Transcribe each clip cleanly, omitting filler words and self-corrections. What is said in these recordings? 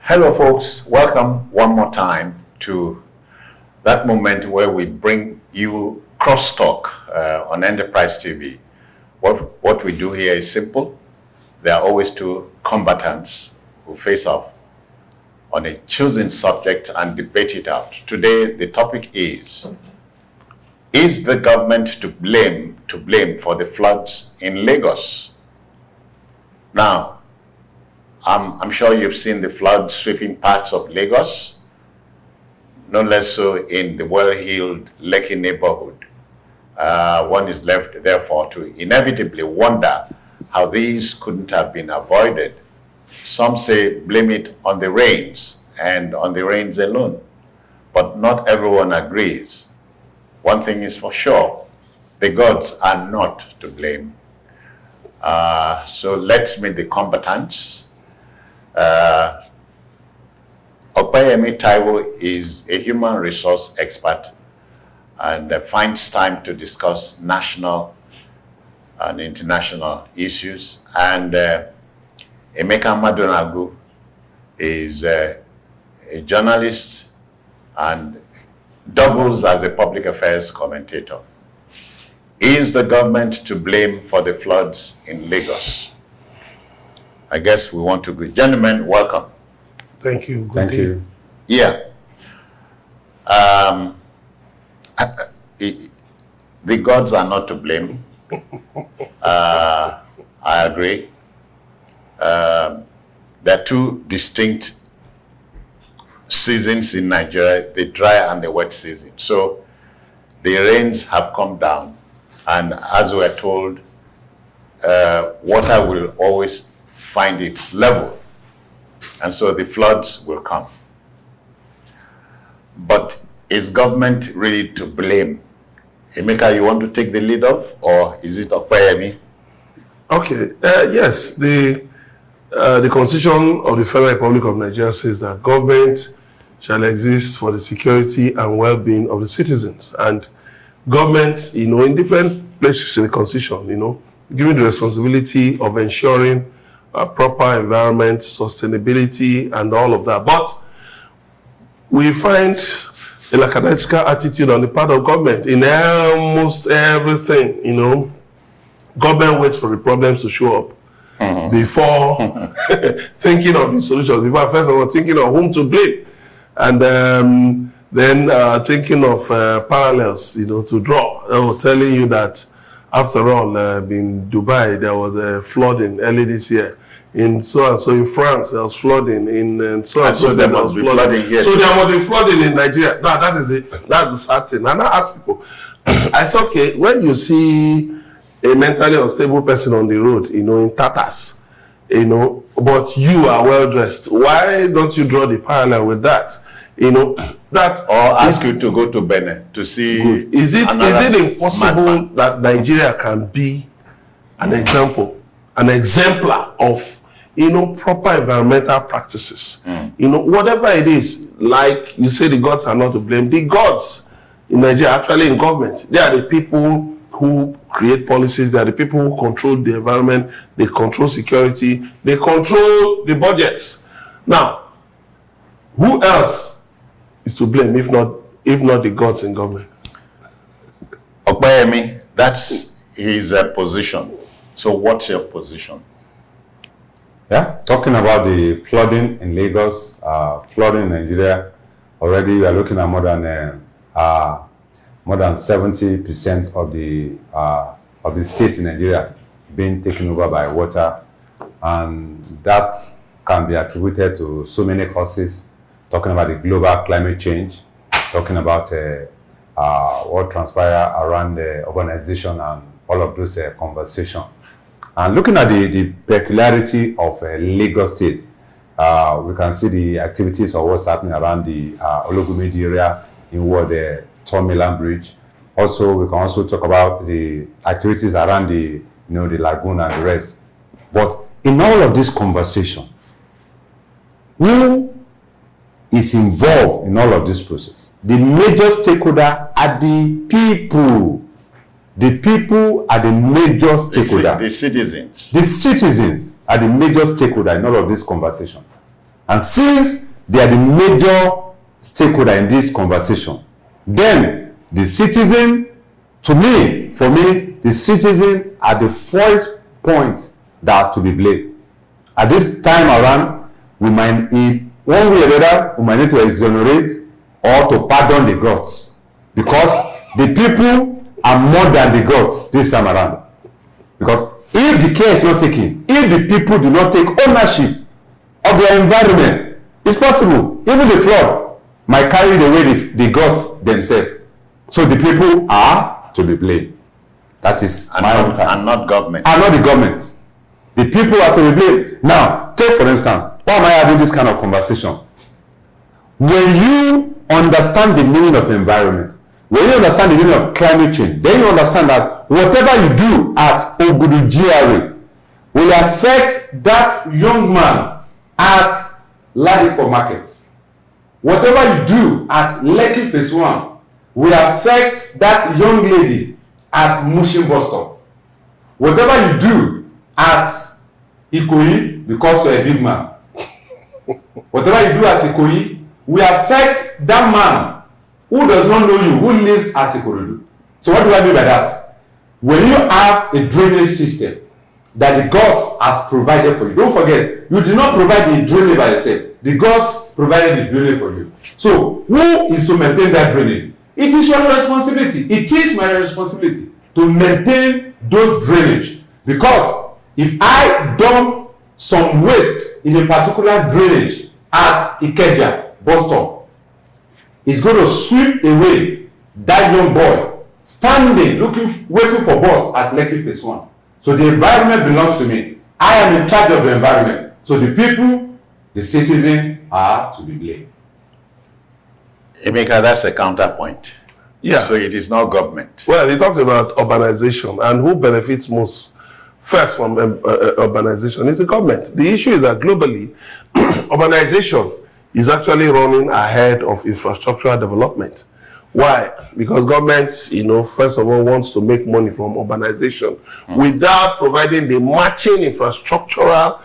Hello folks, welcome one more time to that moment where we bring you crosstalk on Enterprise TV. What we do here is simple. There are always two combatants who face off on a chosen subject and debate it out. Today the topic is the government to blame for the floods in Lagos? Now, I'm sure you've seen the flood sweeping parts of Lagos, no less so in the well-heeled Lekki neighborhood. One is left, therefore, to inevitably wonder how these couldn't have been avoided. Some say blame it on the rains and on the rains alone, but not everyone agrees. One thing is for sure, the gods are not to blame. So let's meet the combatants. Opeyemi Taiwo is a human resource expert and finds time to discuss national and international issues. And Emeka Madonagu is a journalist and doubles as a public affairs commentator. Is the government to blame for the floods in Lagos? I guess we want to go. Gentlemen, welcome. Thank you. Thank you. Yeah. The gods are not to blame. I agree. There are two distinct seasons in Nigeria, the dry and the wet season. So the rains have come down, and as we are told, water will always find its level, and so the floods will come. But is government really to blame? Emeka, you want to take the lead off, or is it Opeyemi? Okay, yes, the Constitution of the Federal Republic of Nigeria says that government shall exist for the security and well-being of the citizens. And government, in different places in the Constitution, given the responsibility of ensuring a proper environment, sustainability, and all of that. But we find a lackadaisical attitude on the part of government in almost everything, Government waits for the problems to show up before thinking of the solutions. Before, first of all, thinking of whom to blame. And then thinking of parallels, to draw. Telling you that, after all, in Dubai, there was a flooding early this year. In so and so in France, there was flooding. In so and so there must be flooding here. So there must be flooding in Nigeria. No, that is it. That's the sad thing. And I ask people, I say, okay, when you see a mentally unstable person on the road, in tatters, but you are well dressed, why don't you draw the parallel with that? That or ask you to go to Benin to see. Good. Is it impossible that Nigeria can be an example, an exemplar of proper environmental practices? Whatever it is, like you say, the gods are not to blame. The gods in Nigeria, actually in government, they are the people who create policies. They are the people who control the environment. They control security. They control the budgets. Now, who else is to blame if not the gods in government? Opeyemi, that's his position. So what's your position? Yeah, talking about the flooding in Lagos, flooding in Nigeria, already we are looking at more than 70% of the states in Nigeria being taken over by water, and that can be attributed to so many causes. Talking about the global climate change, talking about what transpire around the urbanization and all of those conversations. And looking at the peculiarity of Lagos State, we can see the activities of what's happening around the Ologumedi area in the Tomiland Bridge. Also, we can also talk about the activities around the lagoon and the rest. But in all of this conversation, who is involved in all of this process? The major stakeholder are the people. The people are the major stakeholder. The citizens. The citizens are the major stakeholder in all of this conversation. And since they are the major stakeholder in this conversation, then the citizen, for me, the citizen are the first point that has to be blamed. At this time around, we might, in one way or another, we might need to exonerate or to pardon the Govt, because the people are more than the Govt this time around. Because if the care is not taken, if the people do not take ownership of their environment, it's possible. Even the flood might carry the weight the Govt themselves. So the people are to be blamed. That is And my not, own time. and not government. And not the government. The people are to be blamed. Now, take for instance, why am I having this kind of conversation? When you understand the meaning of environment, when you understand the meaning of climate change, then you understand that whatever you do at Ogudu GRA will affect that young man at Ladipo Markets. Whatever you do at Lekki Phase 1 will affect that young lady at Mushin Bus Stop. Whatever you do at Ikoyi, because you're a big man, whatever you do at Ikoyi will affect that man who does not know you, who lives at Ikorodu. So what do I mean by that? When you have a drainage system that the Govt has provided for you, don't forget, you did not provide the drainage by yourself. The Govt provided the drainage for you. So who is to maintain that drainage? It is your responsibility. It is my responsibility to maintain those drainage. Because if I dump some waste in a particular drainage at Ikeja bus stop, it's going to sweep away that young boy standing, waiting for bus at Lekki Phase 1. So the environment belongs to me. I am in charge of the environment. So the people, the citizens, are to be blamed. Emeka, that's a counterpoint. Yeah. So it is not government. Well, they talked about urbanization and who benefits most first from urbanization is the government. The issue is that globally, urbanization is actually running ahead of infrastructural development. Why? Because government, first of all, wants to make money from urbanization without providing the matching infrastructural,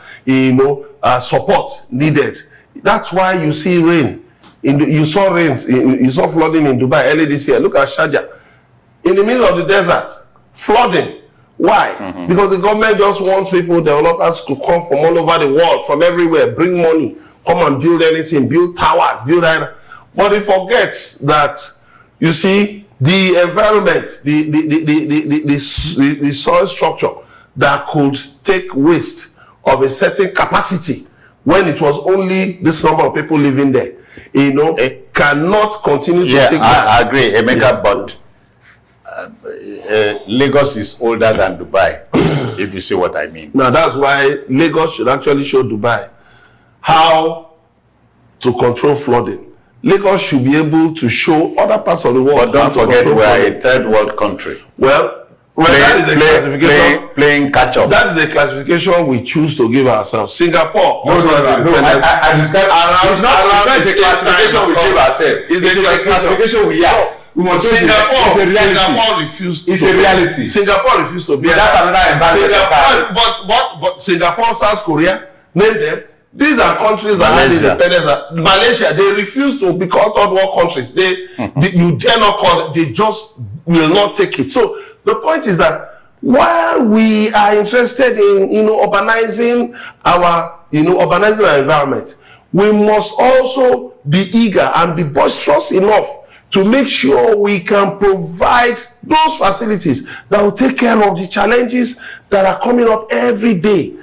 support needed. That's why you see rain. You saw rains. You saw flooding in Dubai early this year. Look at Sharjah, in the middle of the desert, flooding. Why? Because the government just wants people, developers, to come from all over the world, from everywhere, bring money, come and build anything, build towers, build. But it forgets that, you see, the environment, the soil structure that could take waste of a certain capacity when it was only this number of people living there, it cannot continue to take that. I agree, Emeka, but Lagos is older than Dubai, if you see what I mean. Now, that's why Lagos should actually show Dubai how to control flooding. Lagos should be able to show other parts of the world. But don't forget, we are a third world country. Well, that is a classification. Playing catch up. That is a classification we choose to give ourselves. Singapore. No, I describe it's not a classification we give ourselves. It's a classification we have. Singapore refused. It's a reality. Singapore refused to be. But that's another environment. But Singapore, South Korea, name them. These are countries that had independence. Malaysia, they refuse to be called third world countries. You dare not call it. They just will not take it. So the point is that while we are interested in urbanizing our environment, we must also be eager and be boisterous enough to make sure we can provide those facilities that will take care of the challenges that are coming up every day.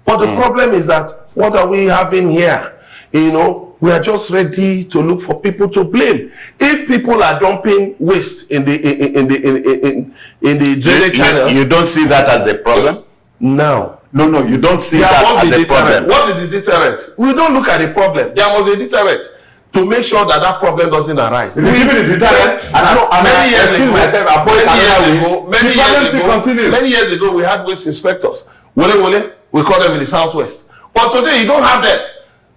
But the problem is that what are we having here? We are just ready to look for people to blame. If people are dumping waste in the drainage channels, you don't see that as a problem? No, you don't see that as a problem. What is the deterrent? We don't look at the problem. There must be a deterrent to make sure that problem doesn't arise. If you give me the deterrent, many years ago, we had waste inspectors. We call them in the southwest. But today, you don't have them.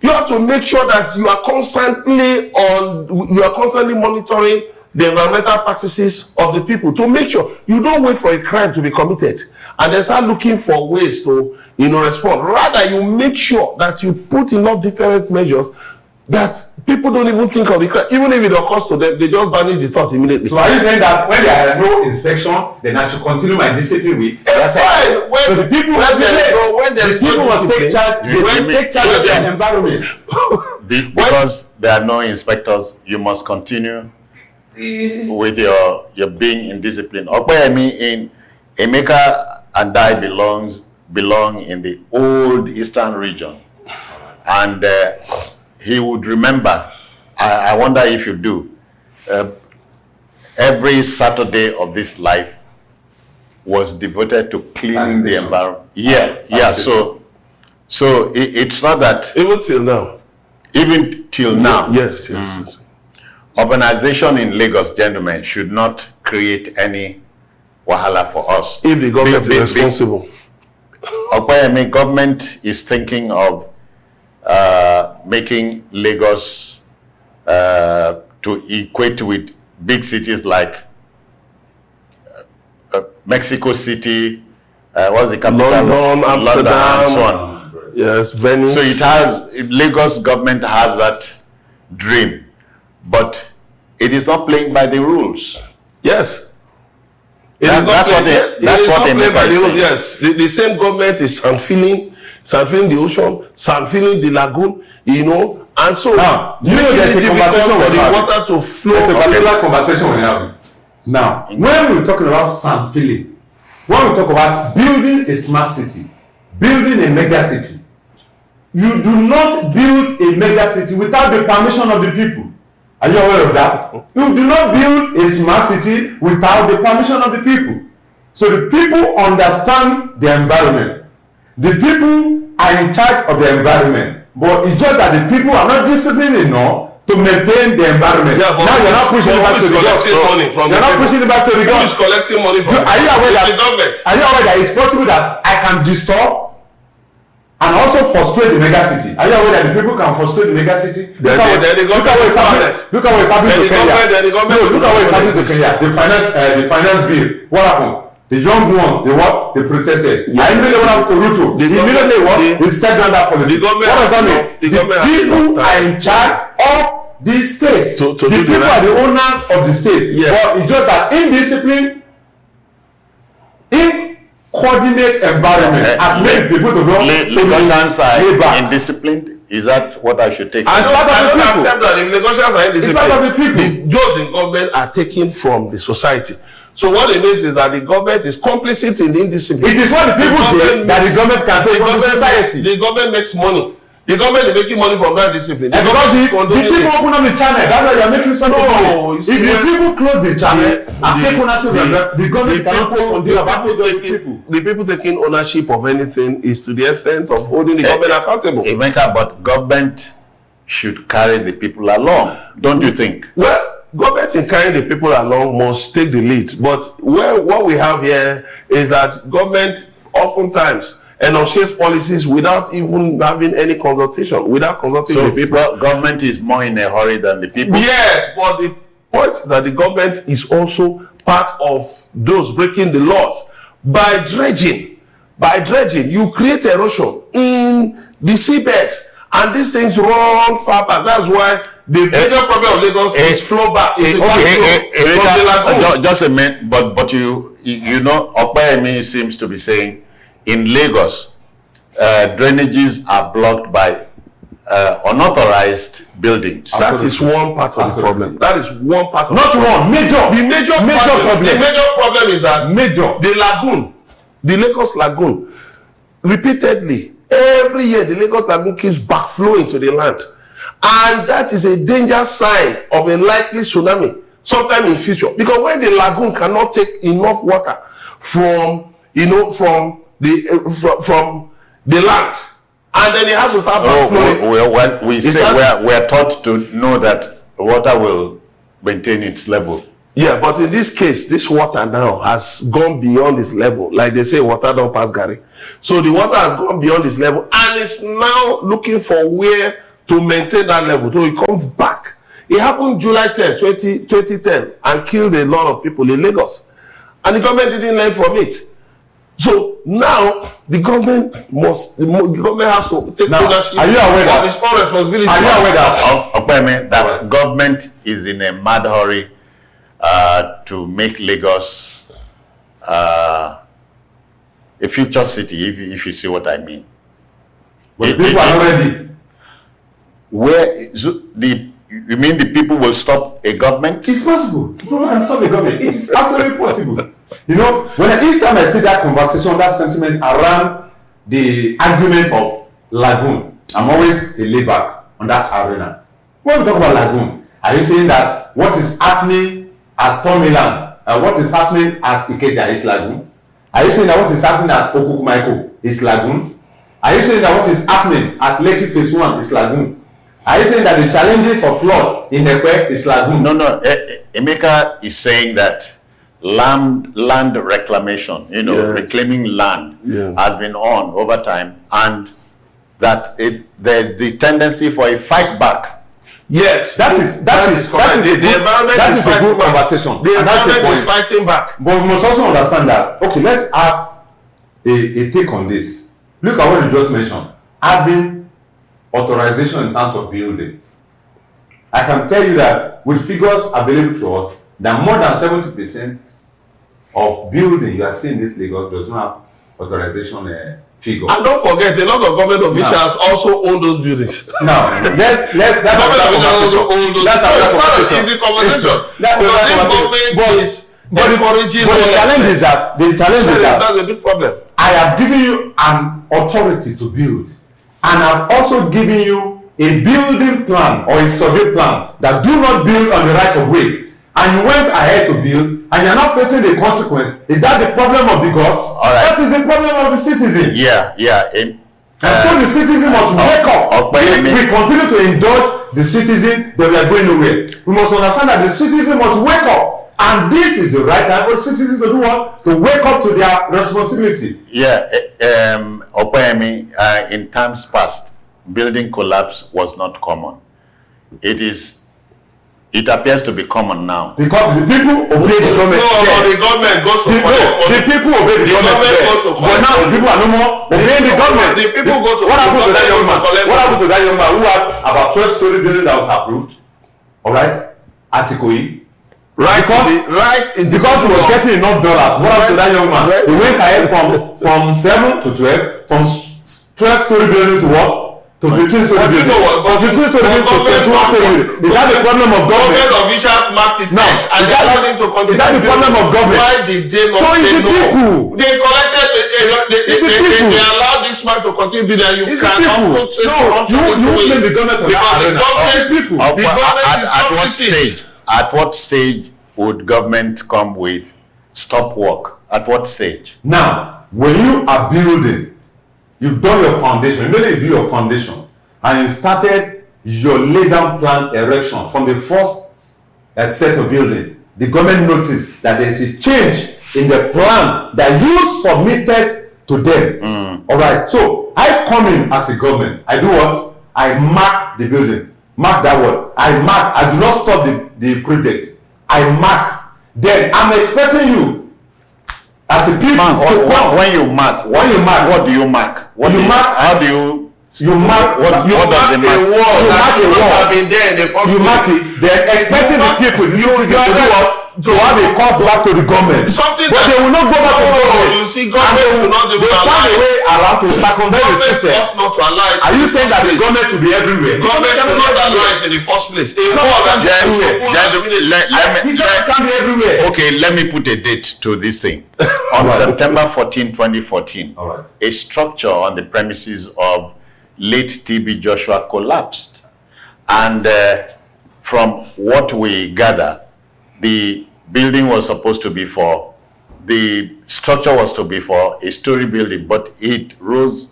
You have to make sure that you are constantly monitoring the environmental practices of the people to make sure you don't wait for a crime to be committed and then start looking for ways to, respond. Rather, you make sure that you put enough deterrent measures that people don't even think of the crime. Even if it occurs to them, they just banish the thought immediately. So are you saying that when there are no inspection, then I should continue my discipline with? It's fine. So the people must take charge. Take charge of their environment. Because there are no inspectors, you must continue with your being in discipline. Okpeyemi in Emeka and I belong in the old eastern region, and he would remember. I wonder if you do. Every Saturday of this life was devoted to cleaning the environment. Yeah. So it's not that Even till now. Yes. Urbanization in Lagos, gentlemen, should not create any wahala for us. If the government is responsible. Okpeyemi, government is thinking of making Lagos to equate with big cities like Mexico City, what's the capital? London, Amsterdam, and so on. Yes, Venice. So Lagos government has that dream, but it is not playing by the rules. Yes. That's what they make by the rules. Yes, the same government is sandfilling the ocean, sandfilling the lagoon, and so now, there's a conversation for the water to flow. It's a particular conversation we're having. Now, when we're talking about sandfilling, when we talk about building a smart city, building a mega city, you do not build a mega city without the permission of the people. Are you aware of that? You do not build a smart city without the permission of the people. So the people understand the environment. The people are in charge of the environment. But it's just that the people are not disciplined enough to maintain the environment. Yeah, now you're not pushing it back to the government. You're not pushing it back to the government. Who is collecting money from are you aware that the government? Are you aware that it's possible that I can disturb and also frustrate the mega city? Are you aware that the people can frustrate the mega city? Look at what is happening to Kenya. Look at what is happening to Kenya. The finance bill. What happened? The young ones, they protested. I immediately went up to Ruto. Immediately what? He stepped down that policy. What does that mean? The people are in charge of the state. The people are the owners of the state. But it's just that indiscipline, coordinate environment has made people to go Lagosians are indisciplined. Is that what I should take? I don't accept that. If Lagosians are indisciplined, those in government are taken from the society. So what it means is that the government is complicit in the indiscipline. It is what the people do that the government can take from the society. The government makes money. The government is making money from that discipline. And because the people open up the channel, that's why you are making some money. If the people close the channel and take ownership of the government cannot take advantage of the people. The people taking ownership of anything is to the extent of holding the government accountable. But government should carry the people along, don't you think? Well, government in carrying the people along must take the lead. But what we have here is that government oftentimes enunciates policies without even having any consultation, without consulting the people. So government is more in a hurry than the people? Yes, but the point is that the government is also part of those breaking the laws. By dredging, you create erosion in the seabed, and these things run far back. That's why the major problem of Lagos is flow back. Just a minute, but you know, Okpeyemi seems to be saying in Lagos, drainages are blocked by unauthorized buildings. That is one part of the problem. That is one part of not one major. The major problem. The major problem is that the lagoon, the Lagos lagoon, repeatedly every year the Lagos lagoon keeps backflowing to the land, and that is a danger sign of a likely tsunami sometime in future. Because when the lagoon cannot take enough water from the land, and then it has to start backflowing. We are taught to know that water will maintain its level. Yeah, but in this case, this water now has gone beyond its level. Like they say, water don't pass Gary. So the water has gone beyond its level and it's now looking for where to maintain that level. So it comes back. It happened July 10, 2010 and killed a lot of people in Lagos. And the government didn't learn from it. So now the government has to take ownership are you aware of its own responsibility. Are you aware that government is in a mad hurry to make Lagos a future city, if you see what I mean? But people are not ready. You mean the people will stop a government? It's possible. People can stop a government. It is absolutely possible. You know, each time I see that conversation, that sentiment around the argument of Lagoon, I'm always a layback on that arena. When we talk about Lagoon, are you saying that what is happening at Tomiland, what is happening at Ikeja is Lagoon? Are you saying that what is happening at Okukumaiko is Lagoon? Are you saying that what is happening at Lekki Phase 1 is Lagoon? Are you saying that the challenges of flood in Ekwe is Lagoon? No. Emeka is saying that land reclamation, reclaiming land has been on over time, and that there's the tendency for a fight back. Yes, that is a good conversation. The environment is fighting back. But we must also understand that, okay, let's have a take on this. Look at what you just mentioned. Having authorization in terms of building. I can tell you that with figures available to us, that more than 70% of building you are seeing in this Lagos does not have authorization figure. And don't forget, a lot of government officials also own those buildings. Now, that's another conversation. That's easy conversation. But the challenge is that that's a big problem. I have given you an authority to build, and I've also given you a building plan or a survey plan that do not build on the right of way. And you went ahead to build, and you're not facing the consequence. Is that the problem of the gods? All right. That is the problem of the citizen. Yeah. And so the citizen must wake up. If we continue to indulge the citizen, then we are going nowhere. We must understand that the citizen must wake up. And this is the right time for citizens to do what? To wake up to their responsibility. Yeah. Opeyemi, in times past, building collapse was not common. It appears to be common now. Because the people obey the government. The government goes to collect. The people obey the government. But now the people are no more obeying the government. The people go to What happened to that young man? What happened to that young man who had about 12-story building that was approved? Alright? At Ikoyi. Because he was getting enough dollars. What happened to that young man? He went ahead from 7 to 12, from 12-story building to what? To 15-story building. From 15-story building to 21-story building. Is that the problem of government? Government officials marked it next, and they allowed him to continue. Is that the problem of government? Why did they not say no? People. They collected. They allowed this man to continue building. You cannot put you blame the government of that people. At what stage would government come with stop work? At what stage? Now, when you are building, you've done your foundation. Immediately you do your foundation, and you started your lay down plan erection from the first set of building. The government noticed that there is a change in the plan that you submitted to them. All right. So I come in as a government. I do what? I mark the building. Mark that word. I mark. I do not stop the project. I mark. Then I'm expecting you as a people when you mark, what do you mark? How do you mark? What does it mark? You mark it. Then expecting the people, the citizens, to do what? To have a cost back to the government. But they will not go back to the government. You see, government will not they find a way around to circumvent the system. Are you saying that the government will be everywhere? Government will not allow it in the first place. It can't be everywhere. Okay, let me put a date to this thing. On September 14, 2014, a structure on the premises of late TB Joshua collapsed. And from what we gather, the building was supposed to be the structure was to be for a story building, but it rose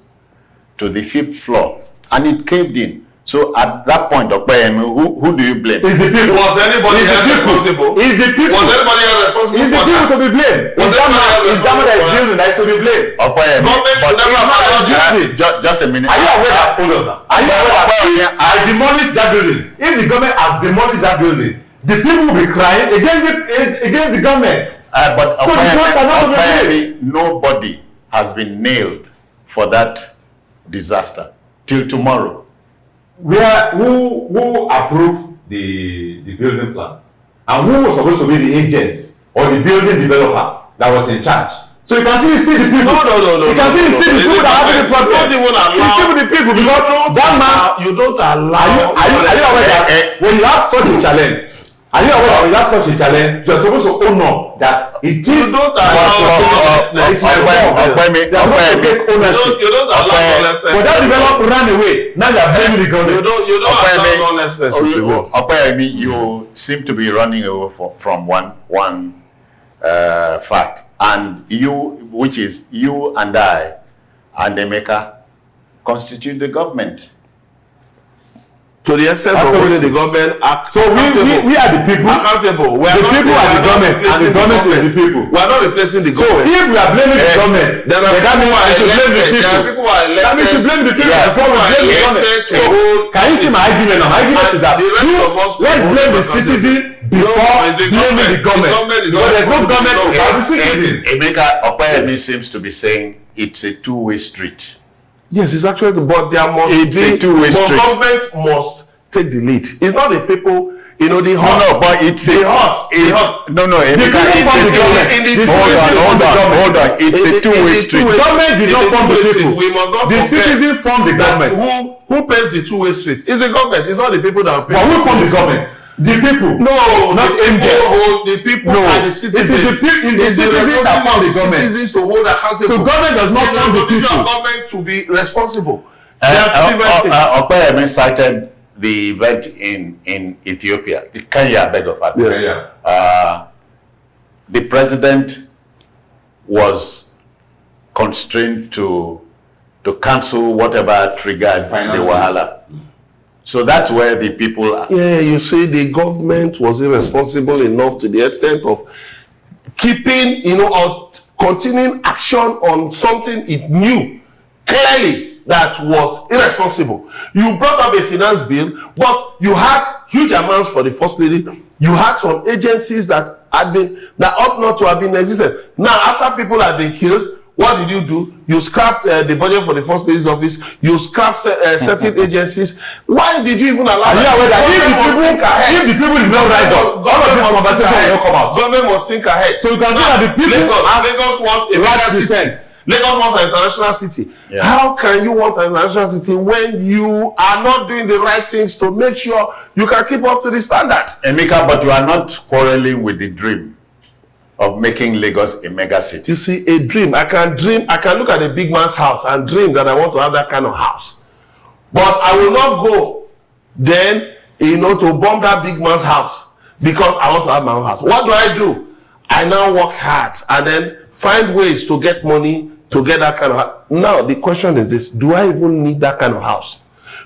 to the 5th floor and it caved in. So at that point, who do you blame? Is the people. Was anybody responsible? Is the people. Was anybody responsible? Is the people to be blamed? Is that man that is building that is to be blamed? Just a minute. Are you aware that? Hold on, sir. Are you aware that I demolished that building? If the government has demolished that building, the people will be crying against the government. But so the costs are not going to be nobody has been nailed for that disaster till tomorrow? Who approved the building plan? And who was supposed to be the agent or the building developer that was in charge? So you can see it's still the people. No. You can see it's still the people that have the problem. Don't even allow. It's still the people because that man. You don't allow. Are you aware that when you have such a challenge? Are you aware that when you have such a challenge, you're supposed to honor that it is. You don't allow. There's no take ownership. You don't allow lawlessness. But that developer ran away. Now you're blaming the government. You don't allow lawlessness. You seem to be running away from one fact, and which is you and I and Emeka constitute the government. To the extent of holding the government so we are the people accountable. The people are the government and the government is the people. We are not replacing the So government. if we are blaming the government, then that means we should blame the people. That means we should blame the people before we blame the government. So can you see my argument now? My argument is that let's blame the citizen before blaming the government. Because there's no government without the citizen. Emeka Opeyemi seems to be saying it's a two-way street. Yes, it's actually, but there must it's a two-way street. Government must take the lead. It's not the people, the horse. No, but it's the horse. No, Emeka, hold on. It's a two-way street. Government did not form the people. We must not the citizen form the government. Who pays the two-way street? It's the government. It's not the people that pay. But who form the government? The people. No, not the people are the citizens. It's the citizens that form the government. Citizens to hold accountable. So government does not form the people. Government to be responsible. Opeyemi cited the event in Ethiopia, Kenya, beg your pardon. Yeah. The president was constrained to cancel whatever triggered the wahala. So that's where the people are. Yeah, you see, the government was irresponsible enough to the extent of keeping, or continuing action on something it knew clearly that was irresponsible. You brought up a finance bill, but you had huge amounts for the first lady. You had some agencies that ought not to have been existent. Now, after people have been killed, what did you do? You scrapped the budget for the first lady's office. You scrapped certain agencies. Why did you even allow that? If the people did not rise up, all of this conversation will not come out. Government must think ahead. So you can see that the people Lagos wants a large city. Lagos wants an international city. Yeah. How can you want an international city when you are not doing the right things to make sure you can keep up to the standard? Emeka, but you are not quarreling with the dream of making Lagos a mega city. You see, a dream. I can look at a big man's house and dream that I want to have that kind of house. But I will not go then, to bomb that big man's house because I want to have my own house. What do? I now work hard and then find ways to get money to get that kind of house. Now, the question is this: do I even need that kind of house?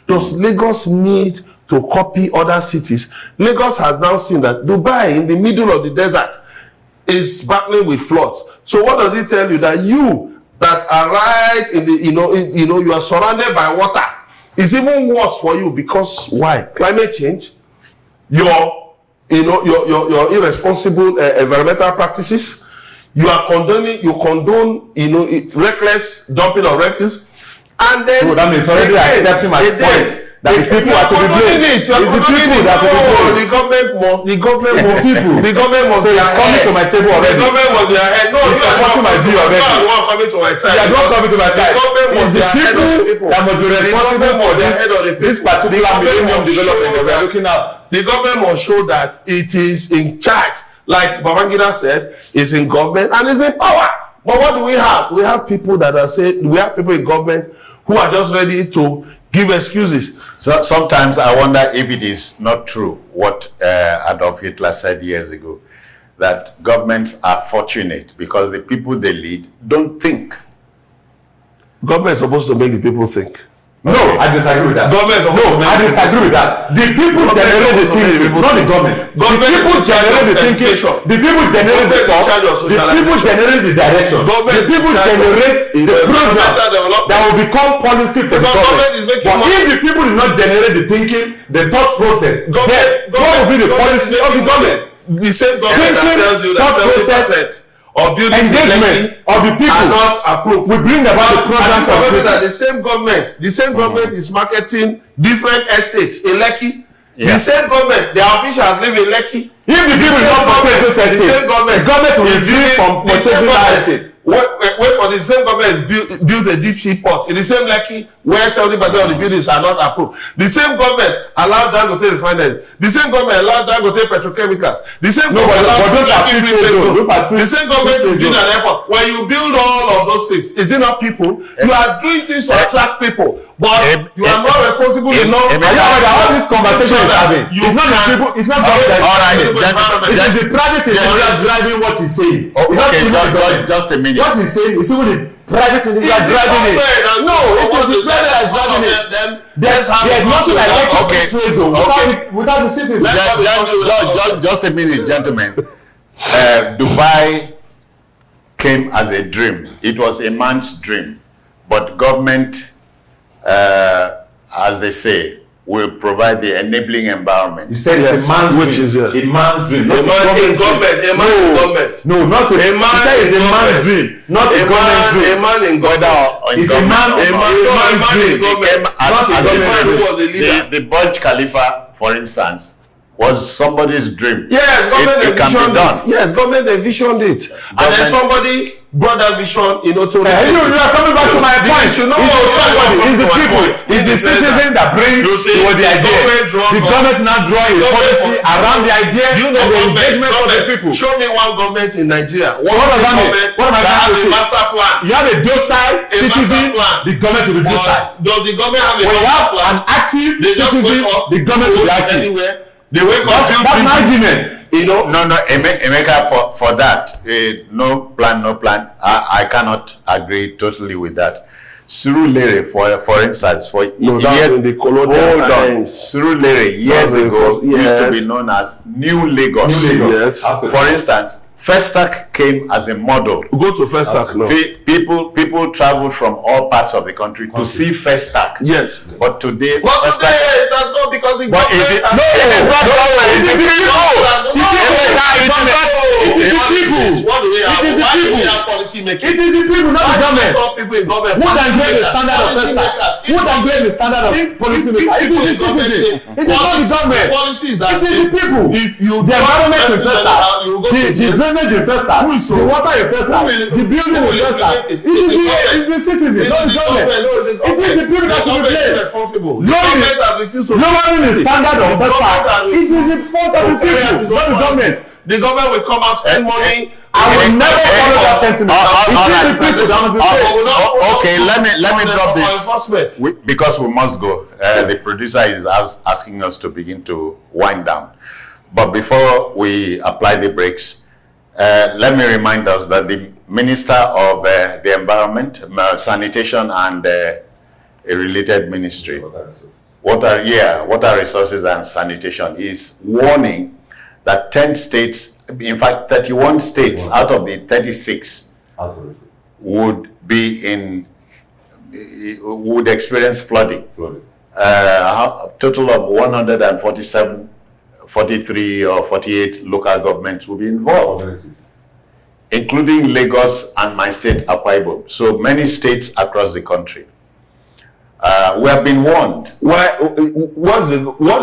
Does Lagos need to copy other cities? Lagos has now seen that Dubai, in the middle of the desert, is battling with floods. So what does it tell you? That you that are right in the, you are surrounded by water. It's even worse for you because why? Climate change, your irresponsible environmental practices. You condone reckless dumping of refuse, and then so that means already accepting my point. That the people are to be blamed. It's the people that are to be blamed. The government must so it's coming to my table already. The government must be ahead. No, it's supporting my view already. No, you are coming to my side. You are not coming to my side. The government must be ahead of the people. That must be responsible for this particular millennium development that we are looking at. The government must show that it is in charge. Like Babangida said, it's in government and it's in power. But what do we have? We have people that are saying, we have people in government who are just ready to give excuses. So sometimes I wonder if it is not true what Adolf Hitler said years ago, that governments are fortunate because the people they lead don't think. Government is supposed to make the people think. No, I disagree with that. I disagree with that. The people generate the thinking, not the government. The people generate the thinking. The people generate the thoughts. The people generate the direction. The people generate the program that will become policy for the government. But if the people do not generate the thinking, the thought process, then what will be the policy of the government? The same government that tells you that 70% or buildings in Lekki of the people are not approved. We bring about the programs of people. That the same government is marketing different estates in Lekki. Yeah. The same government, their officials live in Lekki. If the people do not purchase those estates, the government will refrain from purchasing that estate. Wait for the same government build a deep sea port in the same Lekki where 70% of the buildings are not approved. The same government allowed Dangote refinery. The same government allowed Dangote petrochemicals. The same government allowed the same government to build an airport. When you build all of those things, is it not people? You are doing things to attract people, but you are not responsible enough. All this conversation is having. It's not the people. It's not government. All right, it is the private individual driving what he's saying. Okay, just a minute. What he's saying is even the private individual driving it. No, it is the private that is driving it. There's nothing like electric without the citizens. Just a minute, gentlemen. Dubai came as a dream. It was a man's dream, but government, as they say, will provide the enabling environment. You said it's a man's dream. A man's dream. A man in government. No, not a man. You said it's a man's dream, not a government dream. A man in government. It's a man in government. Not a government who was a leader. The Burj Khalifa, for instance, was somebody's dream. Yes, government envisioned it. Yes, government envisioned it. And then somebody brought that vision, to you are coming back to my point. It's the people, it's the citizen that bring toward the idea. The government now draw a policy around the idea and the engagement of the people. Show me one government in Nigeria. So what does that mean? What am I trying to say? Master plan. You have a docile citizen, the government will be docile. Does the government have a master plan? When you have an active citizen, the government will be active. They wake up. That's my argument. No, Emeka, for that, no plan. I cannot agree totally with that. Surulere, for instance, years in the colonial times. Surulere years ago used to be known as New Lagos. Yes. For instance, Festac came as a model. Go to Festac now. People travel from all parts of the country to see Festac. Yes. But today, it has not because it is not It is the people, not the government. Who can create the standard of Festac? Who can create the standard of policy maker? It is the citizen. It is not the government. It is the people. If you the environment in Festac, the drainage in Festac, the water in Festac, the building in Festac, it is the citizen, not the government. It is the people that should be blamed. Lowering the standard of Festac is the fault of the people, not the government. The government will come and spend money. I will never follow that sentiment. Okay, let me drop this because we must go. The producer is asking us to begin to wind down. But before we apply the brakes, let me remind us that the Minister of the Environment, Sanitation, and a related ministry, Water Resources and Sanitation, is warning that 10 states, in fact 31 states out of the 36 would experience flooding. A total of 147, 43 or 48 local governments will be involved, including Lagos and my state, Akwa Ibom. So many states across the country. We have been warned. What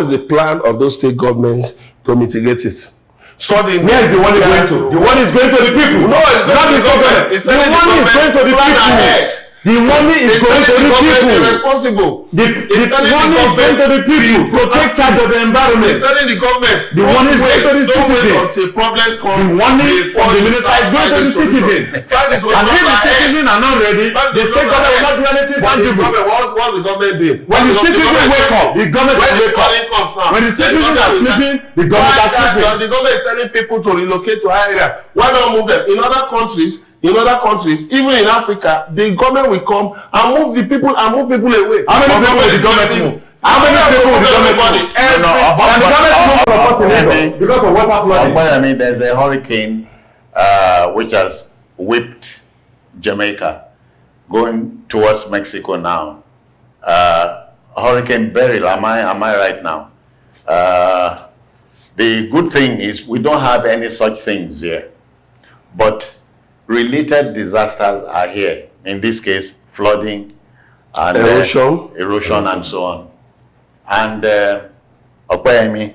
is the plan of those state governments to mitigate it? Suddenly, where is the money going to? The money is going to the people. No, it's not the government. The money is going to the people. The money is going to the people. Responsible. The money is going to the people to take charge of the environment. It's telling the government. The money is going to the citizen. Until problems come. The money from the minister is going to the citizen. And if the citizens are not ready, the state government will not do anything tangible. What's the government doing? When the citizens wake up, the government will wake up. When the citizens are sleeping, the government are sleeping. The government is telling people to relocate to higher area. Why not move them? In other countries, even in Africa, the government will come and move the people away. How many people will the government move? How many people will the government move? And the government move because of water flooding. I mean, there's a hurricane which has whipped Jamaica, going towards Mexico now. Hurricane Beryl, am I right now? The good thing is we don't have any such things here, but related disasters are here. In this case, flooding and erosion and so on. And Okwayemi,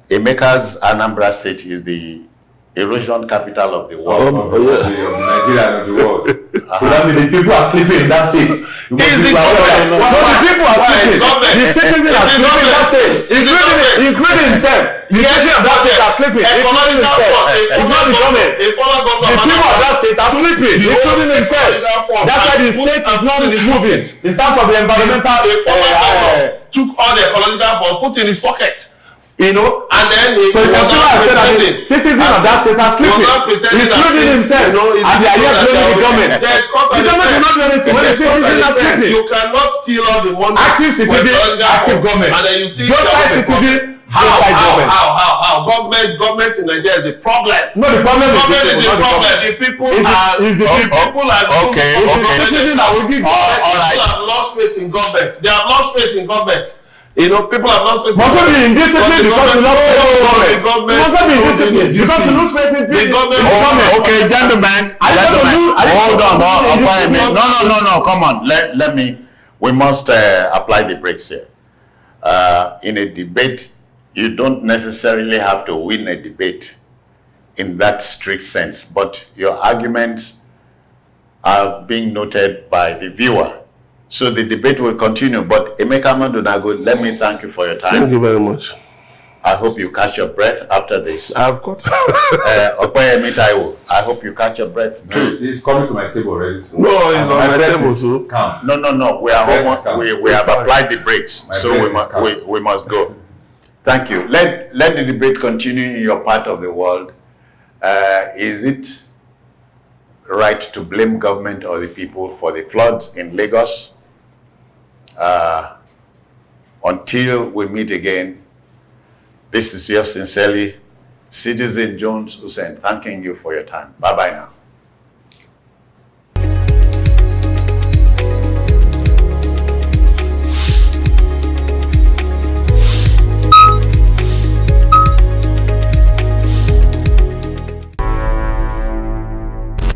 Emeka's Anambra State is the erosion capital of the world. Nigeria and of the world. So that means the people are sleeping in that state. The people are sleeping. The citizens are sleeping in that state, including himself. The citizens of that state are sleeping, including himself. It's not the government. The people of that state are sleeping, including himself. That's why the state is not moving in terms of the environmental. Took all the ecological fund, put in his pocket. You know, and then so you can see why I said that the citizens of that state are sleeping, including himself, and they are here blaming the government. The government will not do anything when the citizens are sleeping. You cannot steal all the money. Active citizen, active government. And then you think both side citizen, how government in Nigeria is the problem. No, the problem is the problem. The people are okay. Citizens that will give. All right. People have lost faith in government. They have lost faith in government. You know, people have lost faith in government. Must not be indisciplined because you lost faith in government. You must not be indisciplined because you lose faith in government. Okay, gentlemen. Hold on. No. Come on. Let me. We must apply the brakes here. In a debate, you don't necessarily have to win a debate in that strict sense, but your arguments are being noted by the viewer. So the debate will continue. But Emeka Madunago, let me thank you for your time. Thank you very much. I hope you catch your breath after this. I've got. Okwayemi Taiwo, I hope you catch your breath too. He's coming to my table already. So. No, he's on my table too. No. We are almost. We have applied the brakes, so we must go. Thank you. Let the debate continue in your part of the world. Is it right to blame government or the people for the floods in Lagos? Until we meet again, this is yours sincerely, Citizen Jones Hussein, thanking you for your time. Bye-bye now.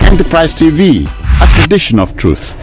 Enterprise TV, a tradition of truth.